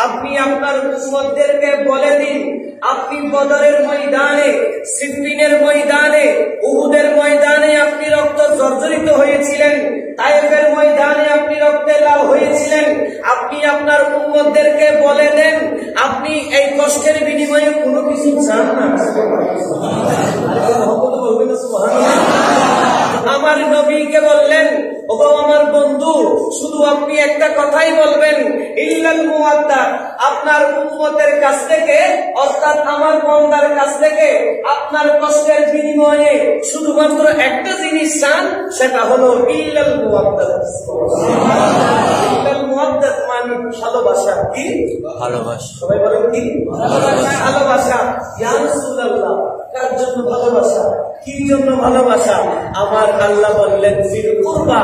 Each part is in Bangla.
আপনি আপনার উম্মতদেরকে বলে দিন আপনি বদরের ময়দানে, সিফিনের ময়দানে, উহুদের ময়দানে আপনি রক্ত জর্জরিত হয়েছিলেন, তায়েফের ময়দানে আপনি রক্তে লাল হয়েছিলেন। আপনি আপনার উম্মতদেরকে বলে দেন, আপনি এই কষ্টের বিনিময়ে কোনো কিছু চান না। আমার নবীকে বললেন, ওগো আমার বন্ধু, শুধু আপনি একটা কথাই বলবেন, ইল্লাল মুওয়াদ্দা, আপনার উম্মতের কাছ থেকে, অর্থাৎ আমার বান্দার কাছ থেকে আপনার কষ্টের বিনিময়ে শুধুমাত্র একটা জিনিস চান, সেটা হলো ইল্লাল মুওয়াদ্দা। ইল্লাল মুওয়াদ্দা মানে ভালোবাসা। কি ভালোবাসা? সবাই বলেন কি ভালোবাসা? ইয়া রাসূলুল্লাহ, কার জন্য ভালোবাসা? কি জন্য ভালোবাসা? আমার আল্লাহ বললেন ফিল কুরবা,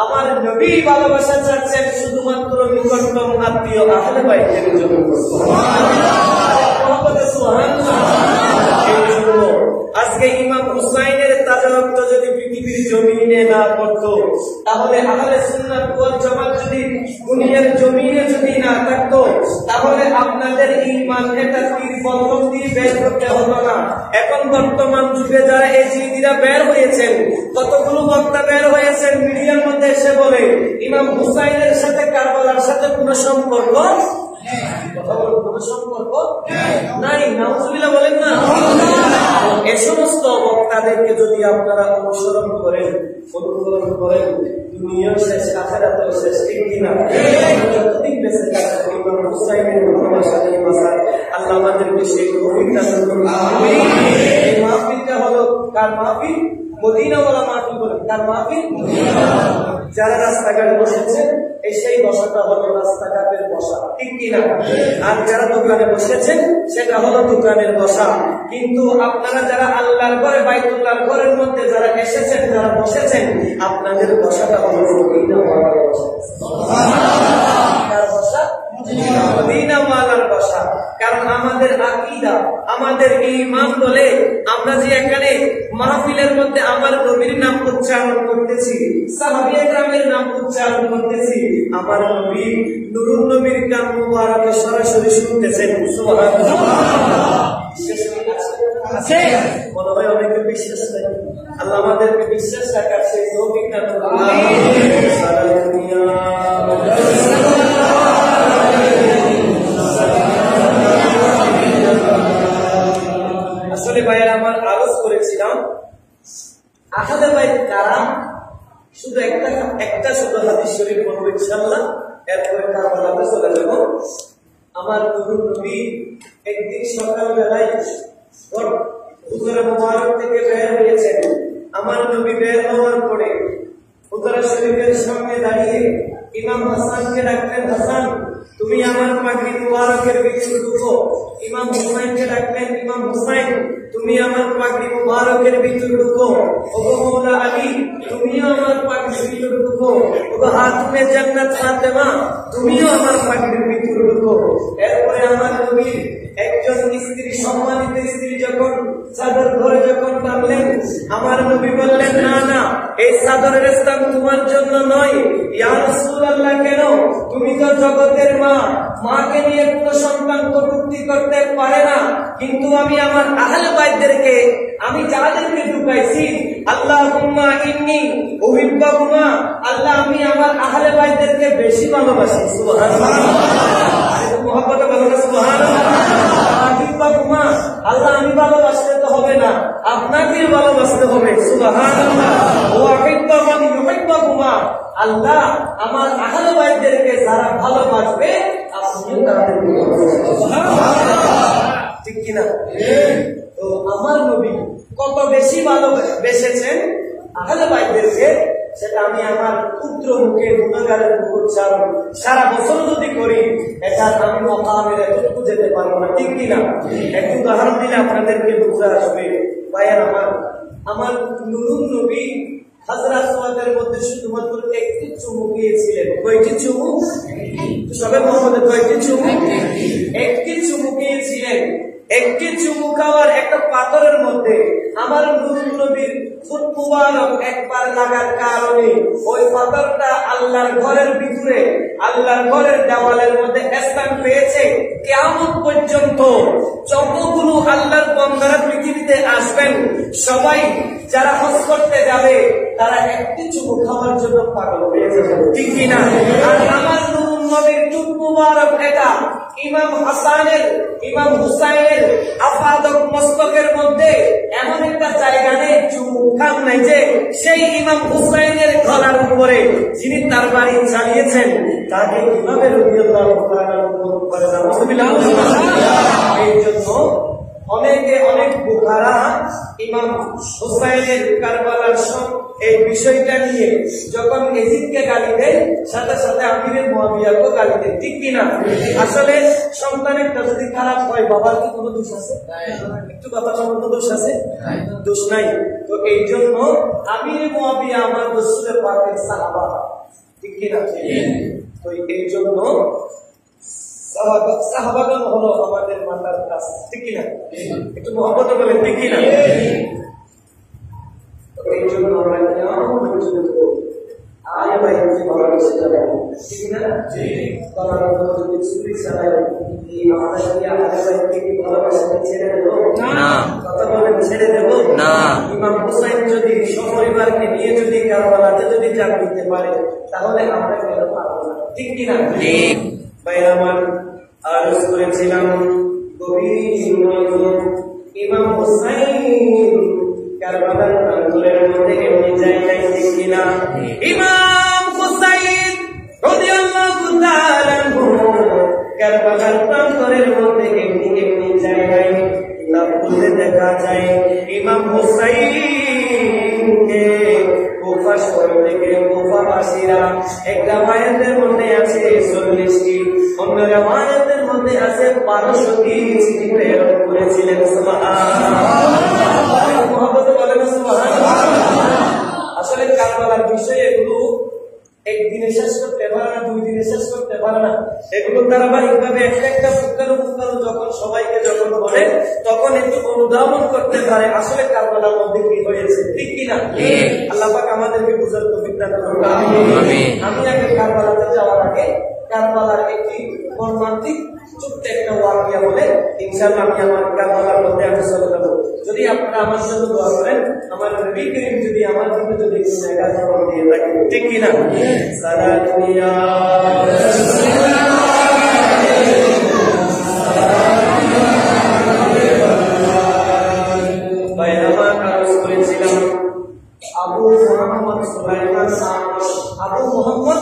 আমার নবী ভালোবাসা চাচ্ছেন শুধুমাত্র নিকটতম আত্মীয় আহলে বাইতের জন্য। আজকে ইমাম হুসাইনের তাজা রক্ত যদি পৃথিবীর জমিনে না পড়তো, তাহলে আহলে সুন্নাত ওয়াল জামাত যদি দুনিয়ার জমিনে যদি না থাকতো, তাহলে আপনাদের ঈমান এটা তীর বন্ধক দিয়ে বের করতে হতো না। এখন বর্তমান যুগে যারা এজিদিরা বের হয়েছেন, কতগুলো বক্তা বের হয়েছেন মিডিয়ার মধ্যে এসে বলে ইমাম হুসাইনের সাথে কারবালার সাথে কোনো সম্পর্ক নাই। নাউজুবিল্লাহ বলেন না। এ সমস্ত বক্তাদেরকে যদি আপনারা অনুসরণ করেন, অনুকরণ করেন, দুনিয়াও শেষ, আখিরাতেও শেষ। ঠিক কিনা? যতদিন বেঁচে থাকবেন ইমাম হুসাইনের ভালোবাসা নিয়ে বাঁচান। আল্লাহ আমাদেরকে সেই তৌফিকটা দান করুন। এই মাহফিলটা হলো কার মাহফিল? মদিনাওয়ালা মাহফিল বলেন। কার মাহফিল? যারা রাস্তাঘাটে বসেছেন, এই সেই বসাটা হলো রাস্তাঘাটের বসা। ঠিক কিনা? আর যারা দোকানে বসেছেন, সেটা হলো দোকানের বসা। কিন্তু আপনারা যারা আল্লাহর ঘরে, বাইতুল্লাহর ঘরের মধ্যে যারা এসেছেন, যারা বসেছেন, আপনাদের বসাটা হলো মদিনাওয়ালার বসা। কার বসা? মদিনাওয়ালার বসা। কারণ আমাদের আকীদা, আমাদের ঈমান বলে আমরা যে এখানে মাহফিলের মধ্যে আমার নবীর নাম উচ্চারণ করতেছি, সাহাবায়ে কেরামের নাম উচ্চারণ করতেছি, আমার নবী নুরুন নবীর কান মুবারকে সরাসরি শুনতেছেন। সুবহানাল্লাহ। আছে মনে হয় অনেকে বিশ্বাস নেই। আল্লাহ আমাদেরকে বিশ্বাস রাখার সেই তৌফিক দান করুন। আসলে ভাইয়ের আমার আলোচ করেছিলাম আহলে বাইত কারা, শুধু একটা শুধু হাদিস শরীফ বলবো ইনশাআল্লাহ, এরপরে কারবালাতে চলে যাব। আমার নবী একদিন সকালবেলায় হুজুরে মুবারক থেকে বের হয়েছেন। আমার নবী বের হওয়ার পরে হুজুরে শরীফের সামনে দাঁড়িয়ে ইমাম হাসানকে ডাকলেন, হাসান তুমি আমার পাগড়ি মুবারকের ভিতরে ঢুকো। ইমাম হুসাইনকে ডাকলেন, ইমাম হুসাইন তুমি আমার পাগড়ি মুবারকের ভিতরে ঢুকো। ওগো মওলা আলী তুমিও আমার পাগড়ির ভিতরে ঢুকো। ওগো হাতমে জান্নাত ফাতেমা তুমিও আমার পাগড়ির ভিতরে ঢুকো। এরপরে আমার নবী একজন স্ত্রী, সম্মানিত স্ত্রী যখন চাদর ধরে যখন টানলেন, আমার নবী বললেন, না না, এই চাদরের স্থান তোমার জন্য নয়। ইয়া রাসূলুল্লাহ, কেন? তুমি তো জগতের মা, মাকে নিয়ে কোনো সন্তান কটূক্তি করতে পারে না। কিন্তু আমি আমার আহলে বাইতদেরকে, আমি যাদেরকে ঢুকাইছি, আল্লাহুম্মা ইন্নী উহিব্বুহুমা, আল্লাহ আমি আমার আহলে বাইতদেরকে বেশি ভালোবাসি। সুবহানাল্লাহ। মুহাব্বতে বলেন সুবহানাল্লাহ। উহিব্বুহুমা, আল্লাহ আমি ভালোবাসতে তো হবে না, আপনাকে ভালোবাসতে হবে। সুবহানাল্লাহ। ওয়া উহিব্বুহুম ইউহিব্বুহুমা, আল্লাহ আমার আহলে বাইতদেরকে যারা ভালোবাসবে আপনিও তাদেরকে ভালোবাসবেন। সুবহানাল্লাহ। ঠিক কিনা? তো আমার নবী কত বেশি ভালোবেসেছেন আহলে বাইতদেরকে, সেটা আমি আমার পুত্র মুখে গুণগানের উচ্চারণ সারা বছর যদি করি, এটা আমি মকামের এতটুকু যেতে পারবো না। ঠিক কিনা? একটু উদাহরণ দিলে আপনাদেরকে বুঝে আসবে। ভাইয়ের আমার নুরুন নবী হাজরা সোয়াদের মধ্যে শুধুমাত্র একটি চুমু গিয়েছিলেন। কয়টি চুমু? সবে মোহাম্মদের কয়টি চুমু? একটি চুমু গিয়েছিলেন। একটি চুমু খাওয়ার একটা পাথরের মধ্যে আমার নবীর ফুট মুবারক একবার লাগার কারণে ওই পাথরটা আল্লাহর ঘরের ভিতরে, আল্লাহর ঘরের দেওয়ালের মধ্যে স্থান পেয়েছে। কিয়ামত পর্যন্ত যতগুলো আল্লাহর বান্দারা পৃথিবীতে আসবেন, সবাই যারা হজ করতে যাবে তারা একটি চুমু খাওয়ার জন্য পাগল হয়ে যাবে, ঠিক কিনা? আর আমার নবীর চুপ মুবারক এটা ইমাম হাসানের, ইমাম হুসাইনের আপাদক মস্তকের মধ্যে এমন একটা জায়গা নেই, চুমু খান নাই যে সেই ইমাম হুসাইনের গলার উপরে যিনি তার বাড়ি চালিয়েছেন তাকে কিভাবে রাদিয়াল্লাহু তাআলা করে না। এই জন্য অনেকে অনেক বুখারা ইমাম হুসাইনের কারবালার এই বিষয়টা নিয়ে যখন এজিদকে গালি দেয়, সাথে সাথে আমিরে মুয়াবিয়াকে গালি দেয়, ঠিক কিনা? আসলে সন্তানের যদি খারাপ হয়, বাবার কি কোনো দোষ আছে? একটু কথা বলুন, তো দোষ আছে? দোষ নাই। তো এই জন্য আমিরে মুয়াবিয়া আমার রাসূলের পাকের সাহাবা, ঠিক কিনা? তো এই জন্য সাহাবাগণ হলো আমাদের মাতার কাছ, ঠিক কিনা? একটু মহব্বত বলেন, ঠিক কিনা? এই জন্য আমরা ভালোবেসে যাবো, ঠিক না? ছেড়ে দেবো কথা বলেন, ছেড়ে দেবো না। ইমাম হুসাইন যদি সপরিবারকে নিয়ে যদি কারবালাতে যদি জান দিতে পারে, তাহলে আমরা কেন পারবো না, ঠিক কিনা? ভাই আমার আরজ করেছিলাম ইমাম হুসাইন কারবালার প্রান্তরের মধ্যে এমনি জায়গায়, ঠিক কিনা? ইমাম হুসাইন রাদিয়াল্লাহু তাআলা আনহু কারবালার প্রান্তরের মধ্যে এমনি এমনি জায়গায় তাবুতে দেখা যায় ইমাম হুসাইনকে কুফা শহর থেকে কুফাবাসীরা একটা মায়াতের মধ্যে আছে 40টি, অন্য মায়াতের মধ্যে আছে 1200টি চিঠি প্রেরণ করেছিলেন। সুবহানাল্লাহ, মুহাম্মদ বলেন সুবহানাল্লাহ। আসলে কারবালার বিষয় এগুলো একদিনে শেষ করতে পারে না, 2 দিনে শেষ করতে পারে না। এগুলো ধারাবাহিকভাবে একটা ফুটকানো যখন সবাইকে যখন বলে তখন একটু অনুধাবন করতে পারে আসলে কারবালার মধ্যে কি হয়েছে, ঠিক কিনা? আল্লাহ পাক আমাদেরকে বুঝার তৌফিক দান করুন, আমিন। আমি আগে কারবালাতে যাওয়ার আগে কারবালার একটি মর্মান্তিক ছোট্ট একটা ওয়াকিয়া বলে ইনশাআল্লাহ আমি আমার কারবালার মধ্যে আমি চলে যাবো। যদি আপনারা আমার জন্য দোয়া করেন, আমার নবী করিম যদি আমার জন্য যদি কোনো জায়গা জবাব দিয়ে থাকে, ঠিক কিনা? সালাতু ইয়া আবু মুহাম্মদ সুলাইমান, আবু মুহাম্মদ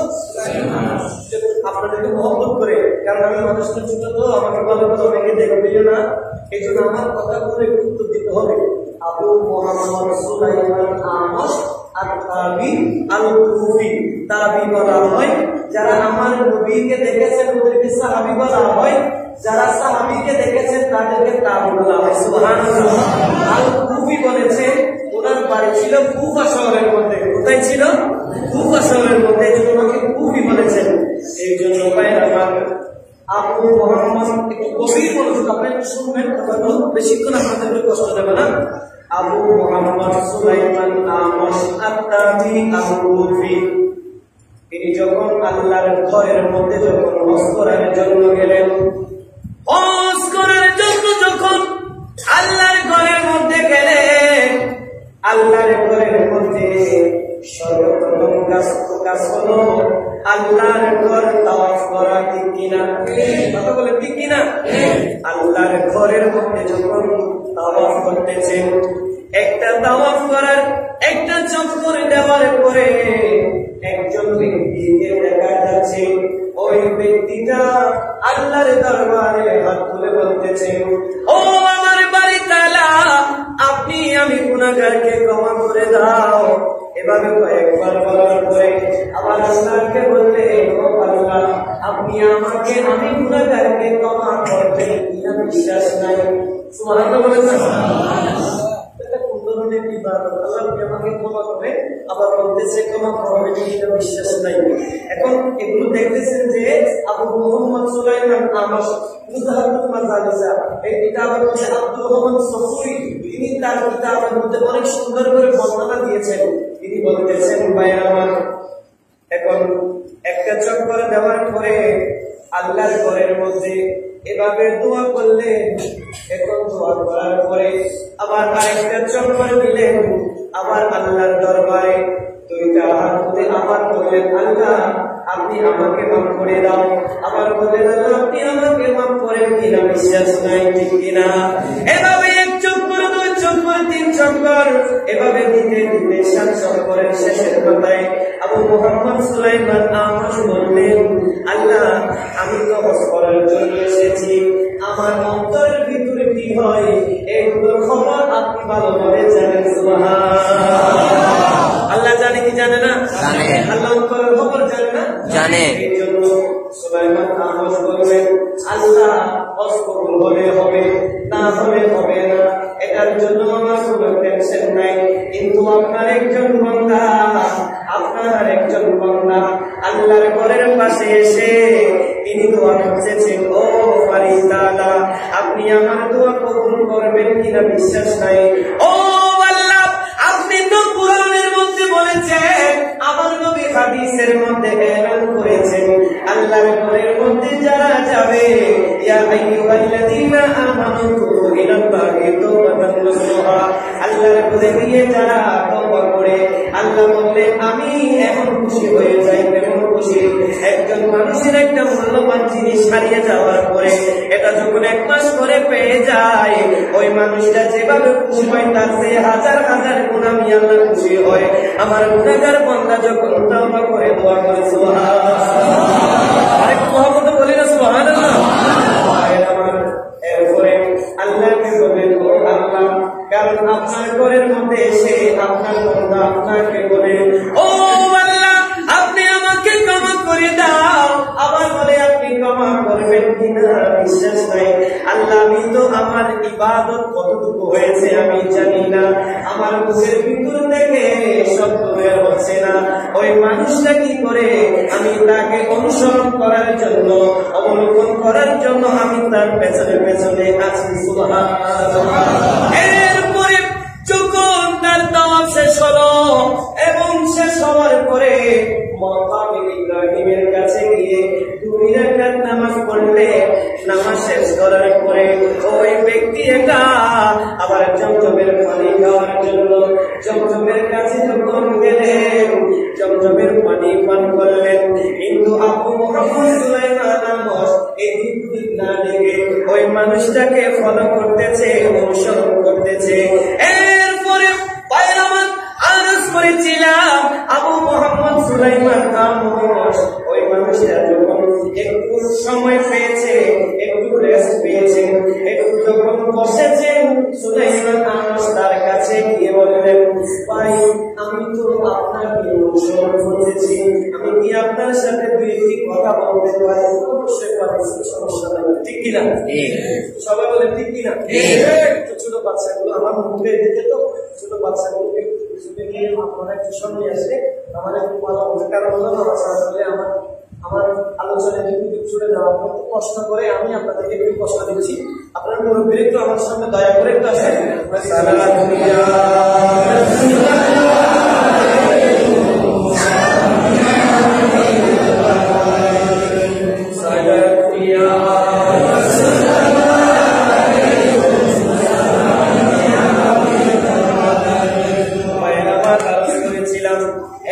আপনাদেরকে মহব্বত করে, কারণ আমি মানুষটা ছোট তো আমাকে ভালো করে অনেকে দেখবে না, এই জন্য আমার কথাগুলো গুরুত্ব দিতে হবে। আবু মুহাম্মদ সুলাইমান আহমদ আত-তাবি আল-কুফি, তাবি বলা হয় যারা আমার নবীকে দেখেছেন ওদেরকে সাহাবী বলা হয়, যারা সাহাবীকে দেখেছেন তাদেরকে তাবি বলা হয়। সুবহানাল্লাহ। আল-কুফি বলেছে ওনার বাড়ি ছিল কুফা শহরের মধ্যে। কোথায় ছিল? কুফা শহরের মধ্যে। এই জন্য ওনাকে কুফি বলেছেন। এই জন্য আমার আবু মুহাম্মদ একটু গভীর মনোযোগ আপনি শুনবেন, কথাগুলো বেশিক্ষণ আপনাদের কষ্ট দেবে না। আবু মুহাম্মদ সুলাইমান আহমদ আত-তাবি আল-কুফি, তিনি যখন আল্লাহর ঘরের মধ্যে যখন হজ করার জন্য গেলেন, হজ করার জন্য যখন আল্লাহর ঘরের মধ্যে গেলেন, আল্লাহর ঘরের মধ্যে সর্বপ্রথম কাজ হলো আল্লাহর ঘর তাওয়াফ করা, ঠিক কিনা? কথা বলে ঠিক কিনা? আল্লাহর ঘরের মধ্যে যখন তাওয়াফ করতেছেন, একটা তাওয়াফ করার একটা চক্কর দেওয়ার পরে একজন ব্যক্তিকে দেখা যাচ্ছে, ওই ব্যক্তিটা আল্লাহর দরবারে হাত তুলে বলতেছে, ও আমার বাড়ি তাআলা, আপনি আমি গুনাহগারকে ক্ষমা করে দাও। এভাবে কয়েকবার বলার পরে আবার আল্লাহকে বললে, ও আল্লাহ, আপনি আমাকে আমি গুনাহগারকে ক্ষমা করবেন কিনা বিশ্বাস নাই। সুবহানাল্লাহ বলেন। এটা কোন ধরনের ইবাদত? আল্লাহ আমাকে ক্ষমা করে, আবার বলতেছে ক্ষমা করবেন কিনা বিশ্বাস নাই। এখন এগুলো দেখতেছেন যে আবু মোহাম্মদ সুলাইমান আমাশ মুজাহিদুল মাজালিসা, এই কিতাবের মধ্যে আব্দুর রহমান সফুই তিনি তার কিতাবের মধ্যে অনেক সুন্দর করে বর্ণনা দিয়েছেন। তিনি বলতেছেন ভাই আমার, এখন একটা চক্কর দেওয়ার পরে আল্লাহর ঘরের মধ্যে এভাবে দোয়া করলেন, এখন দোয়া করার পরে আবার আরেকটা চক্কর দিলেন, আবার আল্লাহর দরবারে দুইটা হাত তুলে আবার বললেন আল্লাহ আপনি আমাকে মাফ করে দাও, আবার বললেন আল্লাহ আপনি আমাকে মাফ করেন কিনা বিশ্বাস নাই, ঠিক কিনা? এভাবে এক চক্কর, দুই চক্কর, তিন চক্কর, এভাবে দিতে দিতে 7 চক্করের শেষের মাথায় আবু মোহাম্মদ সুলাইমান আমাশ বললেন আল্লাহ আমি তো হজ করার জন্য এসেছি, আমার অন্তরের ভিতরে কি হয় এগুলোর খবর আপনি ভালোভাবে জানেন। সুবহানাল্লাহ। আল্লাহ জানে কি জানে না? জানে। আল্লাহ অন্তরের খবর জানে না? জানে। এই জন্য সুলাইমান আমাশ বললেন আল্লাহ হজ কবুল হলে হবে, না হলে হবে না, এটার জন্য আমার কোনো টেনশন নাই, কিন্তু আপনার একজন বান্দা আল্লাহর ঘরের পাশে এসে তিনি দোয়া করতেছেন, ও ফারিস্তারা আপনি আমার দোয়া কবুল করবেন কিনা বিশ্বাস নাই। ও আল্লাহ আপনি তো কোরআনের মধ্যে বলেছেন, আমার নবী হাদিসের মধ্যে এলান করেছেন আল্লাহর ঘরের মধ্যে যারা যাবে ইয়া আইয়ুহাল্লাযীনা আমানু তুবু ইলাল্লাহি তাওবাতান নাসুহা, আল্লাহর ঘরে গিয়ে যারা তওবা করে আল্লাহ বললেন আমি এমন খুশি হয়ে যাই, কেমন খুশি, একজন মানুষের একটা মূল্যবান জিনিস হারিয়ে যাওয়ার পরে এটা যখন 1 মাস পরে পেয়ে যায়, ওই মানুষটা যেভাবে খুশি হয় তার চেয়ে হাজার হাজার গুণ আমি আল্লাহ খুশি হয়। আমার গুনাহগার বান্দা যখন তওবা করে দোয়া করে সুবহানাল্লাহ, আরে মুহাম্মদ বলি না সুবহানাল্লাহ। এরপরে আল্লাহকে বলেন ও আল্লাহ, কারণ আপনার ঘরের মধ্যে এসে আপনার বান্দা আপনাকে বলে ও আল্লাহ আপনি আমাকে ক্ষমা করে দাও, আবার বলে আপনি ক্ষমা করবেন কিনা বিশ্বাস নাই। আল্লাহ আমি তো আমার ইবাদত কতটুকু হয়েছে আমি জানি না, আমার বুকের ভিতর থেকে শব্দ বের হচ্ছে না, ওই মানুষটা কি করে আমি তাকে অনুসরণ করার জন্য, অবলোকন করার জন্য আমি তার পেছনে পেছনে আছি। সুবহানাল্লাহ। এরপরে যখন তার তাওয়াফ শেষ হলো এবং শেষ হওয়ার পরে মাকাম ইব্রাহিমের কাছে গিয়ে 2 রাকাত নামাজ পড়লে, নামাজ শেষ করার পরে ওই ব্যক্তি একা আবার জমজমের পানি খাওয়ার জন্য জমজমের কাছে যখন গেলেন, জমজমের পানি পান করলেন, কিন্তু আবু মোহাম্মদ সুলাইমান আমাশ এই দিক না দেখে ওই মানুষটাকে ফলো করতেছে, অনুসরণ করতেছে। এরপরে পায়রামান আরজ করেছিলাম আবু মোহাম্মদ সুলাইমান আমাশ ওই মানুষটা যখন একটু সময় পেয়েছে, একটু রেস্ট পেয়েছে, একটু যখন বসেছেন, সুলাইমান আমাশ তার কাছে গিয়ে বললেন ভাই আমি তো আপনাকে অনুসরণ করতেছি, আমি কি আপনার সাথে 2টি কথা বলতে পারি? অবশ্যই পারি, সমস্যা নাই, ঠিক কিনা? সবাই বলে ঠিক কিনা? ছোট বাচ্চাগুলো আমার মুখে দিতে, তো ছোট বাচ্চাগুলোকে গিয়ে আপনারা টিউশন নিয়ে আসে আমার একটু ভালো হবে, কারণ আসলে আমার আলোচনায় একটু ছুটে যাওয়া একটু কষ্ট করে আমি আপনাদেরকে একটু কষ্ট দিচ্ছি, আপনার মুরব্বীর একটু আমার সামনে দয়া করে একটু আসেন।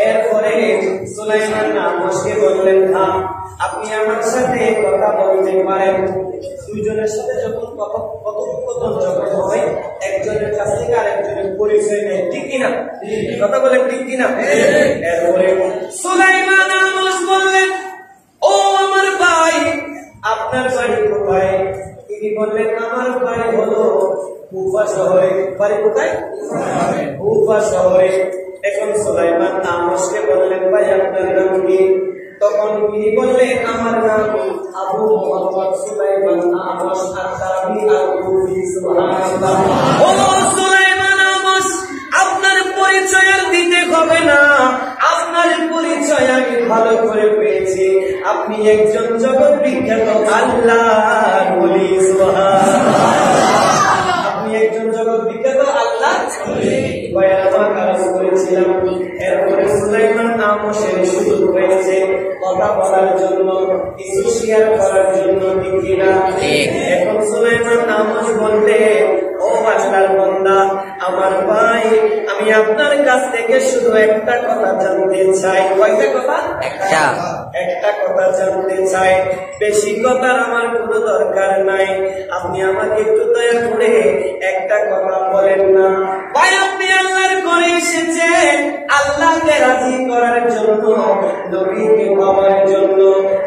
এরপরে সুলাইমান আমাশকে বললেন আপনি আমার সাথে কথা বলতে পারেন। দুইজনের সাথে যখন কথোপকথন যখন হয়, একজনের কাছ থেকে আরেকজনের পরিচয় নেই, ঠিক কিনা? কথা বলে ঠিক কিনা? এরপরে সুলাইমান আমাশ বললেন ও আমার ভাই আপনার বাড়ি কোথায়? তিনি বললেন আমার বাড়ি হলো কুফা শহরে। বাড়ি কোথায়? কুফা শহরে। এখন সুলাইমান আমাশকে বললেন ভাই আপনার নাম কি? তখন তিনি বললেন আমার নাম আবু মোহাম্মদ সুলাইমান আমাশ আত-তাবি আল-কুফি। সুবহানাল্লাহ। ও সুলাইমান আমাশ আপনার পরিচয়ের একজন জগৎ বিখ্যাত আল্লাহর ওলি। আপনি একজন জগৎ বিখ্যাত আল্লাহ কাজ করেছিলাম। এরপরে সুলাইমান আমসের সুযোগ হয়েছে কথা বলার জন্য, কিছু শেয়ার করার জন্য, ঠিক কিনা? এখন সুলাইমান আমস বলতে, ও আল্লাহর বান্দা, আমার ভাই, আমি আপনার কাছ থেকে শুধু একটা কথা জানতে চাই। কয়টা কথা? একটা কথা জানতে চাই। বেশি কথার আমার কোনো দরকার নাই। আপনি আমাকে একটু দয়া করে একটা কথা বলেন না। ভাই, আপনি আল্লাহর ঘরে এসেছেন আল্লাহকে রাজি করার জন্য, নবীকে পাওয়ার জন্য,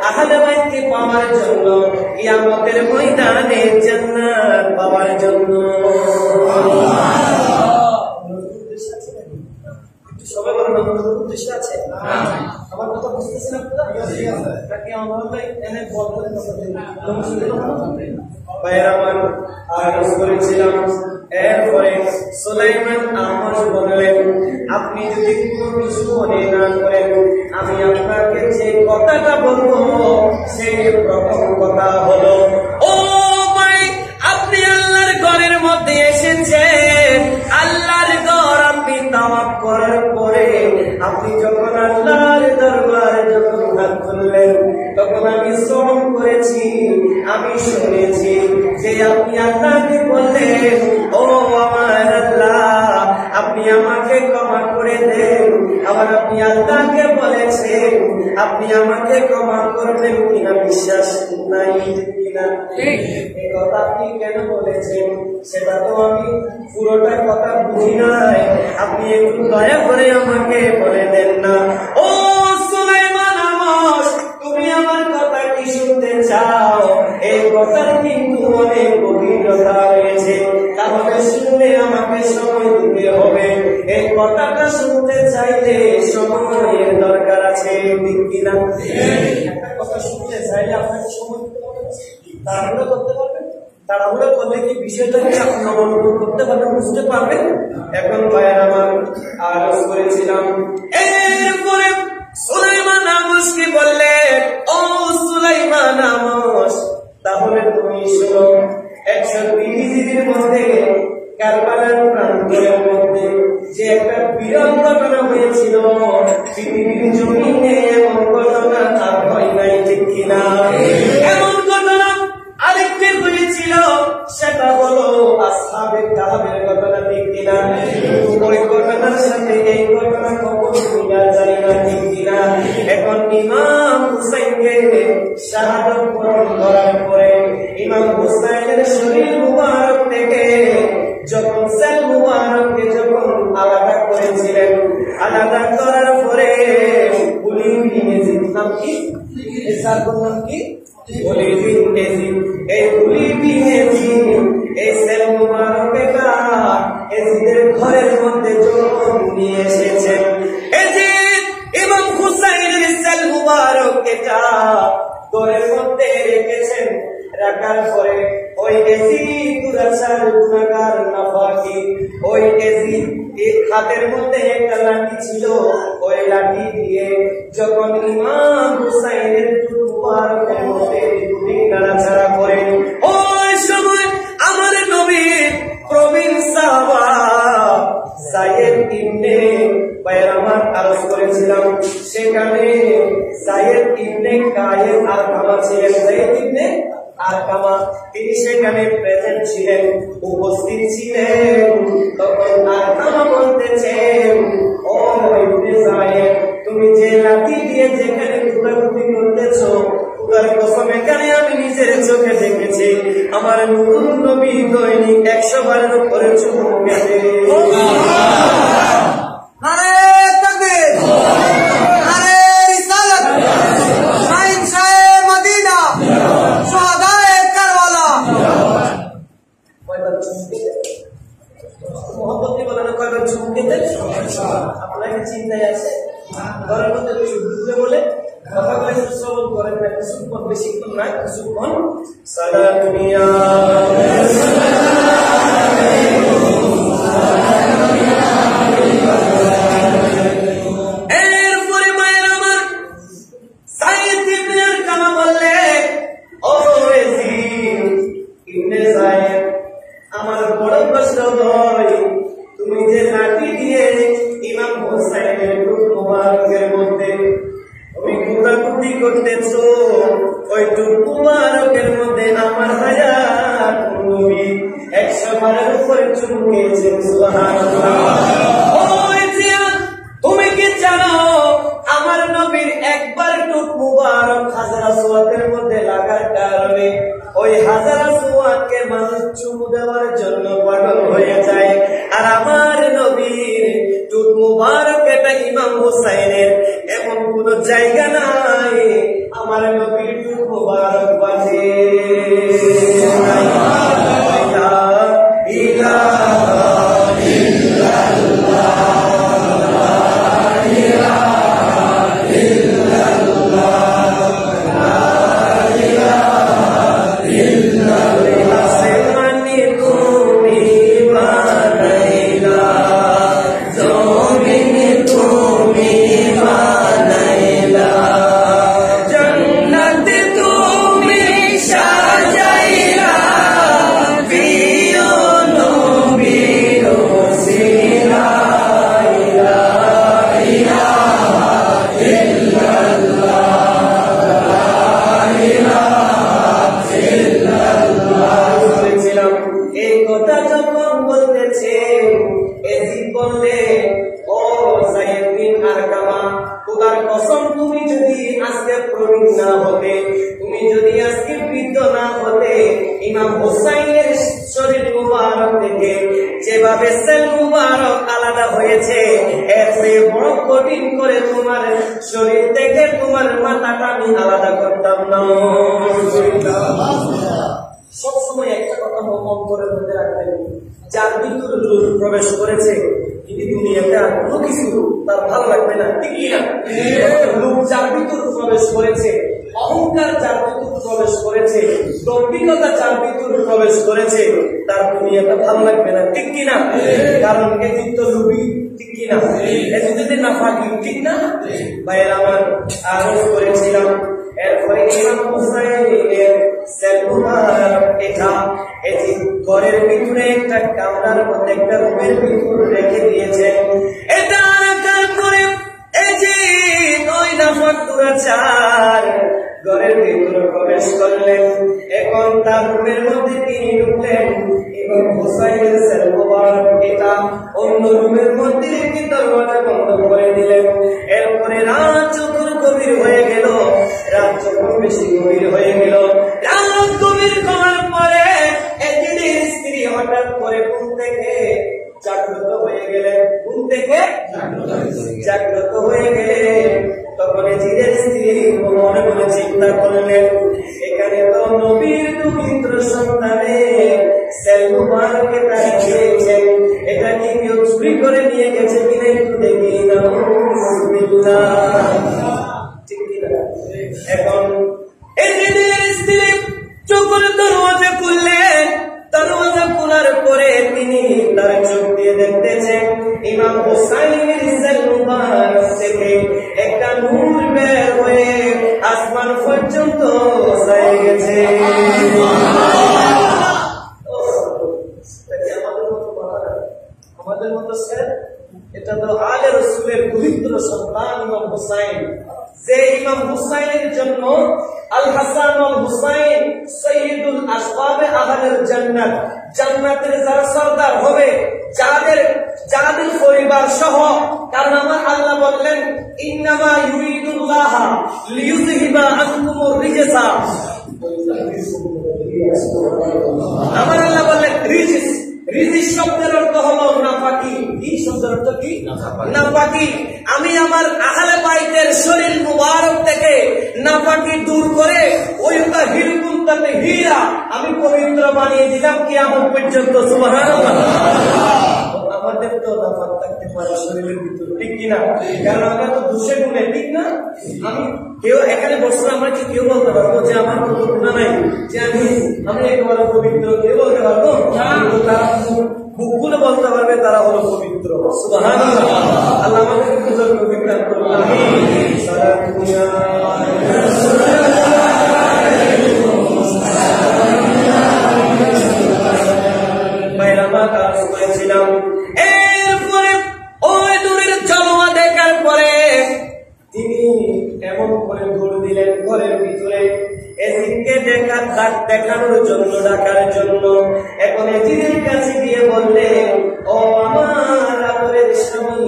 আহলে বাইতকে পাওয়ার জন্য, কিয়ামতের ময়দানে জান্নাত পাওয়ার জন্য। সবাই বলেন উদ্দেশ্য আছে? আমার কথা বুঝতেছেন আপনারা? নাকি আমার এনে বলবেন? আরজ করেছিলাম। এরপরে সুলাইমান আমস বললেন, আপনি যদি কোনো কিছু মনে না করেন, আমি আপনাকে যে কথাটা বলবো সেই প্রথম কথা হলো, ও ভাই, আপনি আল্লাহর ঘরের মধ্যে এসেছেন। আল্লাহর ঘর আপনি তাওয়াফ করার পরে আপনি যখন আল্লাহর দরবারে যখন হাত তুললেন, তখন আমি শ্রবণ করেছি, আমি শুনেছি যে আপনি আল্লাহকে বললেন, ও আমার আল্লাহ, আপনি আমাকে ক্ষমা করে দেন। আবার আপনি আল্লাহকে বলেছেন আপনি আমাকে ক্ষমা করবেন কিনা বিশ্বাস নাই, কিনা? এই কথা আপনি কেন বলেছেন সেটা তো আমি পুরোটা কথা বুঝি নাই। আপনি একটু দয়া করে আমাকে বলে দেন না। ও সুলাইমান আমস, তুমি আমার কথা কি শুনতে চাও? এই কথার কিন্তু অনেক গভীরতা রয়েছে, তাহলে শুনলে আমাকে সময় দিতে হবে। এই কথাটা শুনতে চাইলে সময়ের দরকার আছে, ঠিক কিনা? একটা কথা শুনতে চাইলে আপনাকে সময় দিতে হবে। তাড়াহুড়ো করতে পারবেন? তাড়াহুড়ো করলে কি বিষয়টাকে আপনি অনুভব করতে পারবেন, বুঝতে পারবেন? এখন ভাইয়ের আমার আরজ করেছিলাম। এরপরে সুলাইমান আমসকে বললেন, ও সুলাইমান আমস, তাহলে তুমি শোনো, 120 হিজরির মধ্যে কারবালার প্রান্তরের মধ্যে যে একটা বিরল ঘটনা হয়েছিল, পৃথিবীর জমিনে এমন ঘটনা আর হয় নাই, ঠিক কিনা? এমন ঘটনা আরেকটি হয়েছিল, সেটা হলো আসহাবে কাহফের ঘটনা, ঠিক কিনা? ওই ঘটনার সাথে এই ঘটনা কখনো মিলা যায় না, ঠিক কিনা? এখন ইমাম হুসাইনকে শাহাদাত বরণ করার পরে ইমাম হুসাইনের শরীর মুবারক থেকে যখন সেল মুবারককে যখন আলাদা করেছিলেন, আলাদা করার পরে গুলি ভেঙে নাম কি? এসার নাম কি? গুলি ভেঙে। এই গুলি ভেঙে এই সেল মুবারকটা এজিদের ঘরের মধ্যে যখন নিয়ে এসেছেন, এজিদ ইমাম হুসাইনের সেল মুবারক এটা ঘরের মধ্যে রেখেছেন। রাখার পরে ওই এজিদ দুরাচার গুনাহগার নাফাকি, ওই এজিদ এক হাতের মধ্যে একটা লাঠি ছিল, ওই লাঠি দিয়ে যখন ইমাম হুসাইনের মুবারকের মধ্যে দুটি নাড়াচাড়া করে, ওই সময় আমার নবীর প্রবীণ সাহাবা যায়েদ ইবনে বাইরামার আরজ করেছিলাম, সেখানে যায়েদ ইবনে কায়েম আরকামা ছিলেন। যায়েদ ইবনে আরকামা তিনি সেখানে প্রেজেন্ট ছিলেন, উপস্থিত ছিলেন। তখন আরকামা বলতেছেন, ও ইবনে যায়েদ, তুমি যে লাঠি দিয়ে যেখানে কুটাকুটি করতেছো, খুদার কসম এখানে আমি নিজের চোখে দেখেছি আমার নূর নবী দৈনিক 100 বারের উপরে চুমু খেতে। আপনাকে চিন্তায় আছে ঘরের মধ্যে ঢুকলে বলে কথা বলে শ্রবণ করেন না, কিছুক্ষণ, বেশিক্ষণ না, কিছুক্ষণ। সারা দুনিয়া এরপরে মায়ের আমার সাইয়েদ ইবনে আরকামা বললে, ও যায়েদ বিন আরকামা, খোদার কসম, তুমি যদি আজকে প্রবীণ না হতে, তুমি যদি আজকে বৃদ্ধ না হতে, ইমাম হুসাইনের শরীর মুবারক থেকে যেভাবে সেল মুবারক আলাদা হয়েছে, এর চেয়ে বড় কঠিন করে তোমার শরীর থেকে তোমার মাথাটা আমি আলাদা করতাম না। সবসময় একটা কথা অন্তরের মধ্যে রাখবেন, যার ভিতরে নূর প্রবেশ করেছে কিন্তু দুনিয়াতে আর কোনো কিছু তার ভালো লাগবে না, ঠিক কিনা? লোক যার ভিতর প্রবেশ করেছে, অহংকার যার ভিতর প্রবেশ করেছে, দম্ভিকতা যার ভিতর প্রবেশ করেছে, তার দুনিয়াটা ভালো লাগবে না, ঠিক কিনা? কারণ এদিন তো লুবি, ঠিক কিনা? এদিন যদি না ফাঁকি, ঠিক না? ভাইয়ের আমার আরজ করেছিলাম, এরপরে ইমাম হুসাইনের এটা এটি ঘরের ভিতরে একটা কামরার মধ্যে একটা রুমের ভিতরে রেখে দিয়েছে। এটা করে এই যে ওই নাফাক দুরাচার ঘরের ভিতরে প্রবেশ করলেন। এখন তার রুমের মধ্যে তিনি ঢুকলেন এবং হুসাইনের সেল মুবারক এটা অন্য রুমের মধ্যে রেখে দরজা বন্ধ করে দিলেন। এরপরে রাত যখন গভীর হয়ে গেল, রাত যখন বেশি গভীর হয়ে গেল, রাত গভীর হওয়ার পরে এদিনের স্ত্রী হঠাৎ করে ঘুম থেকে জাগ্রত হয়ে গেলেন। ঘুম থেকে জাগ্রত হয়ে গেলেন। তখন এজিদের স্ত্রী মনে মনে চিন্তা করলেন, এখানে তো নবীর পবিত্র সন্তানের সেল মুবারকে তাই খেয়েছেন, এটা কি কেউ চুরি করে নিয়ে গেছে কিনা একটু দেখি না। ঠিক কিনা? এখন এজিদের স্ত্রী যখন দরওয়াজা খুললেন, দরওয়াজা খোলার পরে তিনি তার চোখ দিয়ে দেখতেছেন ইমাম হুসাইনের সেল মুবারক থেকে একটা নূর বের হয়ে আসমান পর্যন্ত পৌঁছে গেছে। আমাদের মতো স্যার, এটা তো আলে রাসূলের পবিত্র সন্তান ইমাম হুসাইন, যে ইমাম হুসাইনের জন্য আল হাসান ওয়াল হুসাইন সাইয়্যিদুল আসবাবে আহলেল জান্নাত, জান্নাতের যারা সরদার হবে, যাদের পরিবার সহ। কারণ আমার আল্লাহ বললেন, ইন্নামা ইউরিদুল্লাহ লিইউযহিবা আনকুমুর রিজসা। আমার আল্লাহ বললেন রিজিস, রিজিস শব্দের অর্থ হলো নাপাকি। এই শব্দের অর্থ কি? নাপাকি। আমি আমার আহলে বাইতের শরীর মুবারক থেকে নাপাকি দূর করে ওই হিরকুনতাতে হীরা আমি পবিত্র বানিয়ে দিলাম কিয়ামত পর্যন্ত। সুবহানাল্লাহ। আমাদের তো নাপাক থাকতে পারে শরীরের ভিতরে, ঠিক কিনা? কারণ আমরা তো দোষে গুণে, ঠিক না? আমি কেউ এখানে বসলে আমরা কি কেউ বলতে পারবো যে আমার কোনো গুণা নাই, যে আমি একেবারে পবিত্র? কেউ বলতে পারবো? তারা মুখ খুলে বলতে পারবে তারা হলো পবিত্র। সুবহানাল্লাহ। আল্লাহ আমাদেরকে বুঝার তৌফিক দান করুন। আমিন। সারা দুনিয়া করেছিলাম। এরপরে ওই দূরের জলওয়া দেখার পরে তিনি এমন করে দৌড় দিলেন ঘরের ভিতরে এজিদকে দেখানোর জন্য, ডাকার জন্য। এখন এজিদের কাছে গিয়ে বললেন, ও আমার আদরের স্বামী,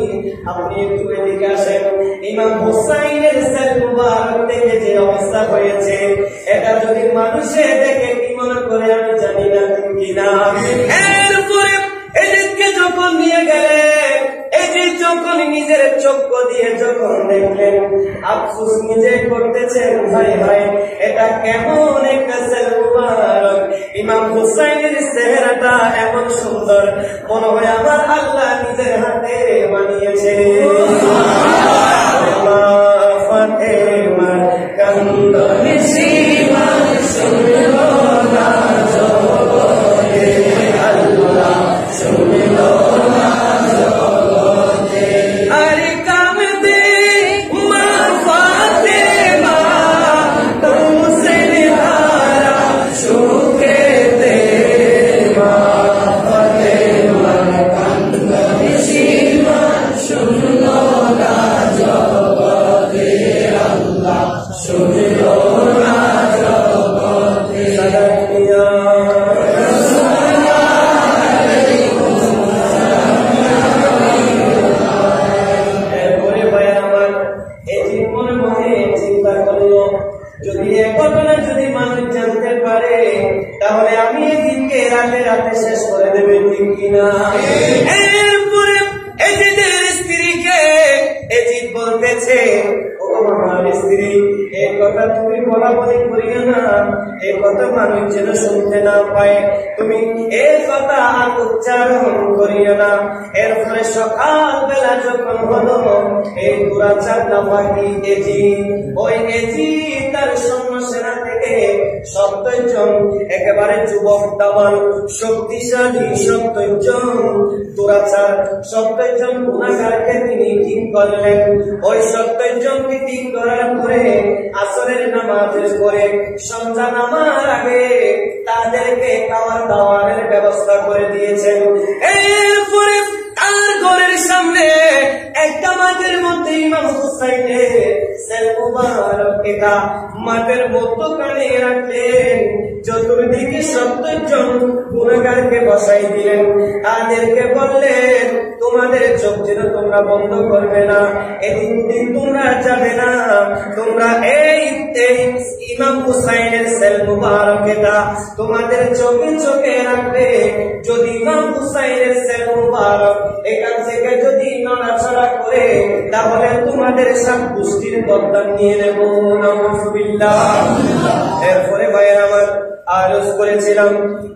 আপনি একটু এদিকে আসেন। ইমাম হুসাইনের সেল মুবারক থেকে যে অবস্থা হয়েছে, এটা যদি মানুষে দেখে কি মনে করে আমি জানি না, ঠিক কিনা? এরপরে এজিদকে যখন নিয়ে গেলেন, এজিদ যখন নিজের চক্ষু দিয়ে যখন দেখলেন, আফসোস নিজে করতেছেন, ভাই ভাই এটা কেমন একটা সেল মুবারক। ইমাম হুসাইনের চেহারাটা এমন সুন্দর, মনে হয় আমার আল্লাহ নিজের হাতে বানিয়েছে। ফাতেমা কান্দনি সীমা শুনল না জগতে, আল্লাহ শুনল না জগতে। আরে কামদে মা ফাতেমা তুসেন হারা সুখেতে, মা ফাতেমা কান্দনি সীমা শুনল স্ত্রী, এই কথা তুমি বলা বলি করিও না, এই কথা মানুষ যেন শুনতে না পায়, তুমি এই কথা উচ্চারণ করিও না। এরপরে সকাল বেলা যখন হলো, এই দুরাচার নাফাকি এজিদ, ওই এজিদ তার সৈন্য সেনা থেকে 70 জন একেবারে যুবক দামাল শক্তিশালী 70 জন দুরাচার 70 জন গুনাহগারকে তিনি ঠিক করলেন। ওই 70 জনকে ঠিক করার পরে আসরের নামাজের পরে সন্ধ্যা নামার আগে তাদেরকে খাওয়ার দাওয়ারের ব্যবস্থা করে দিয়েছেন। এরপরে তার ঘরের সামনে একটা মাঠের মধ্যে ইমাম হুসাইনের সেল মুবারক এটা মাঠের মধ্যখানে রাখলেন। চতুর্দিকে 70 জন গুনাহগারকে বসাই দিলেন। তাদেরকে বললেন, তোমাদের চোখ যেন তোমরা বন্ধ করবে না, এদিন দিন তোমরা যাবে না, তোমরা এই ইমাম হুসাইনের সেল মুবারক এটা তোমাদের চোখে চোখে রাখবে। যদি ইমাম হুসাইনের সেল মুবারক এখান থেকে যদি নড়াচড়া করে, তাহলে তোমাদের সব গোষ্ঠীর বদলা নিয়ে নেব। নাউজুবিল্লাহ। এরপরে ভাইয়ের আমার আরজ করেছিলাম,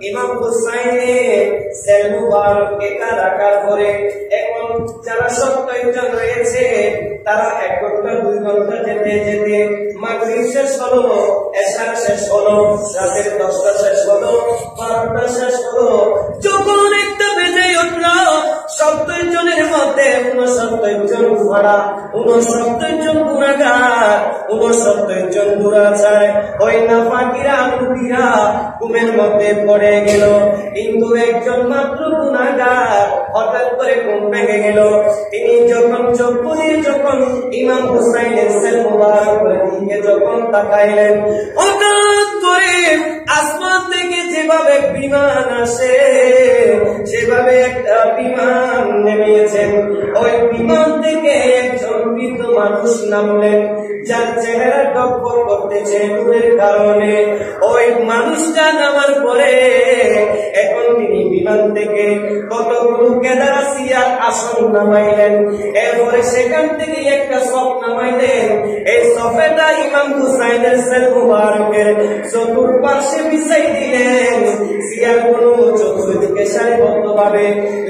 ইমাম হুসাইনের সেল মুবারক এটা রাখার পরে এখন যারা 70 জন রয়েছে, তারা 1 ঘন্টা 2 ঘন্টা যেতে যেতে মাগরিব শেষ হলো, এশা শেষ হলো, রাতের 10টা শেষ হলো, 12টা শেষ হলো। যখন একটা বেজে উঠলো, 70 জনের মধ্যে 69 জন ভাড়া, 69 জন গুনাহগার, 69 জন দুরাচার, ওই নাফাকিরা মুফিরা ঘুমের মধ্যে পড়ে গেল। কিন্তু একজন মাত্র গুনাহগার হঠাৎ করে ঘুম ভেঙে গেল। তিনি যখন চোখ খুলে যখন ইমাম হুসাইনের সেল মুবারকের দিকে যখন তাকাইলেন, হঠাৎ করে আসমান থেকে যেভাবে বিমান আসে, সেভাবে একটা বিমান নেমেছেন। ওই বিমান থেকে একজন বৃদ্ধ মানুষ নামলেন, যার চেহারা টকবক করতেছে নূরের কারণে। ওই মানুষটা নামার পরে এখন তিনি বিমান থেকে কতগুলো কেদারা সিয়ার আসন নামাইলেন। এরপরে সেখান থেকে একটা সফ নামাইলেন। এই সফেটা ইমাম হুসাইনের সেল মুবারকের চতুর্পাশে বিছাই দিলেন। সিয়ারগুলো চতুর্দিকে সারিবদ্ধভাবে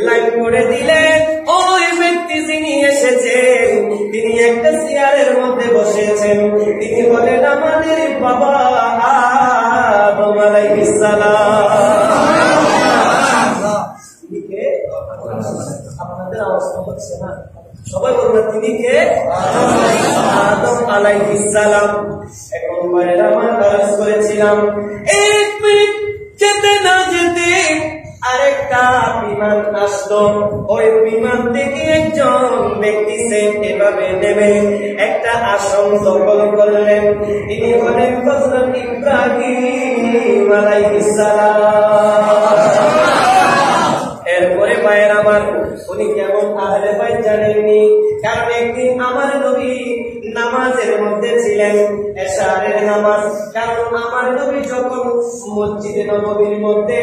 লাইন করে দিলেন। ওই ব্যক্তি যিনি এসেছেন, তিনি একটা চেয়ারের মধ্যে বসেছেন। তিনি বলেন, আমাদের বাবা আদম আলাইহিস সালাম। আপনাদের আওয়াজ হচ্ছে না? সবাই বলবেন, তিনি কে? আদম আলাইহিস সালাম। এখন বাইরে আমার কাজ করেছিলাম, 1 মিনিট যেতে না যেতে আরেকটা বিমান আসলো। ওই বিমান থেকে একজন ব্যক্তি এভাবে নেমে একটা আসন দখল করলেন। তিনি হলেন হযরত ইব্রাহিম আলাইহিস সালাম। এরপরে মায়ের আমার উনি কেমন আহলে বাইত জানেননি, কারণ একদিন আমার নবী নামাজের মধ্যে ছিলেন, এশারের নামাজ। কারণ আমার নবী যখন মসজিদে নববীর মধ্যে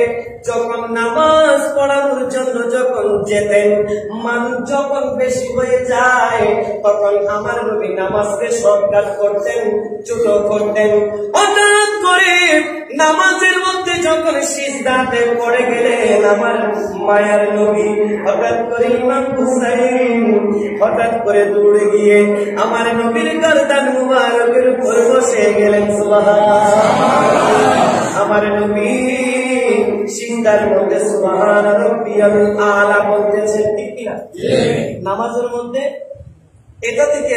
যখন নামাজ পড়ানোর জন্য যখন যেতেন, মানুষ যখন বেশি হয়ে যায়, তখন আমার নবী নামাজকে শর্টকাট করতেন, ছোট করতেন। হঠাৎ করে নামাজের মধ্যে যখন সিজদাতে পড়ে গেলেন আমার মায়ার নবী, হঠাৎ করে ইমাম হুসাইন হঠাৎ করে দৌড়ে গিয়ে আমার নবীর গর্দান মুবারকের উপর বসে গেলেন। সুবহানাল্লাহ। আমার নবী সিজদার মধ্যে সুবহান রাব্বিয়াল আলা বলতেছেন, ঠিক কিনা? নামাজের মধ্যে এটা থেকে